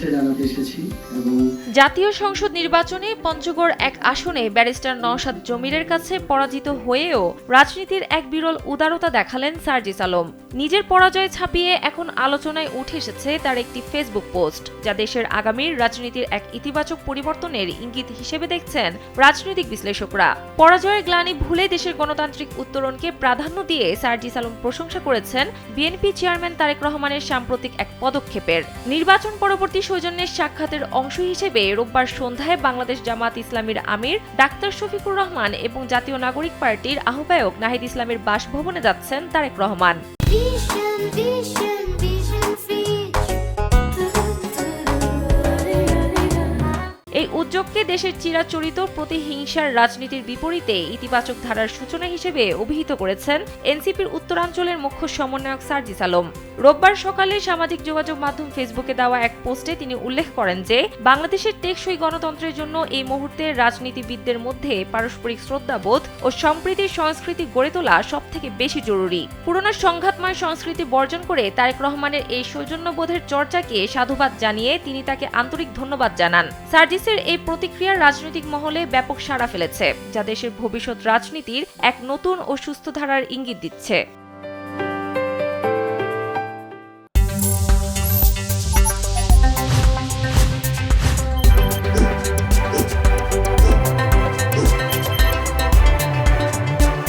শুভেচ্ছা জানাতে এসেছি। এবং জাতীয় সংসদ নির্বাচনে পঞ্চগড় এক আসনে ব্যারিস্টার নওশাদ জমিরের কাছে পরাজিত হয়েও রাজনীতির এক বিরল উদারতা দেখালেন সার্জিস আলম। নিজের পরাজয় ছাপিয়ে এখন আলোচনায় উঠে এসেছে তার একটি ফেসবুক পোস্ট, যা দেশের আগামীর রাজনীতির এক ইতিবাচক পরিবর্তনের ইঙ্গিত হিসেবে দেখছেন রাজনৈতিক বিশ্লেষকরা। পরাজয়ের গ্লানি ভুলে দেশের গণতান্ত্রিক উত্তরণকে প্রাধান্য দিয়ে সার্জিস আলম প্রশংসা করেছেন বিএনপি চেয়ারম্যান তারেক রহমানের সাম্প্রতিক এক পদক্ষেপের। নির্বাচন পরবর্তী সৌজন্যের সাক্ষাতের অংশ হিসেবে রোববার সন্ধ্যায় বাংলাদেশ জামাত ইসলামীর আমির ডাক্তার শফিকুর রহমান এবং জাতীয় নাগরিক পার্টির আহ্বায়ক নাহিদ ইসলামের বাসভবনে যাচ্ছেন তারেক রহমান। এই উদ্যোগকে দেশের চিরাচরিত প্রতিহিংসার রাজনীতির বিপরীতে ইতিবাচক ধারার সূচনা হিসেবে অভিহিত করেছেন এনসিপির উত্তরাঞ্চলের মুখ্য সমন্বয়ক সার্জিস আলম। রোববার সকালে সামাজিক যোগাযোগ মাধ্যম ফেসবুকে দেওয়া এক পোস্টে তিনি উল্লেখ করেন যে বাংলাদেশের টেকসই গণতন্ত্রের জন্য এই মুহূর্তে রাজনীতিবিদদের মধ্যে পারস্পরিক শ্রদ্ধাবোধ ও সম্প্রীতির সংস্কৃতি গড়ে তোলা সবথেকে বেশি জরুরি। পুরনো সংঘাতময় সংস্কৃতি বর্জন করে তারেক রহমানের এই সৌজন্যবোধের চর্চাকে সাধুবাদ জানিয়ে তিনি তাকে আন্তরিক ধন্যবাদ জানান। সার্জিসের এই প্রতিক্রিয়া রাজনৈতিক মহলে ব্যাপক সাড়া ফেলেছে, যা দেশের ভবিষ্যৎ রাজনীতির এক নতুন ও সুস্থ ধারার ইঙ্গিত দিচ্ছে।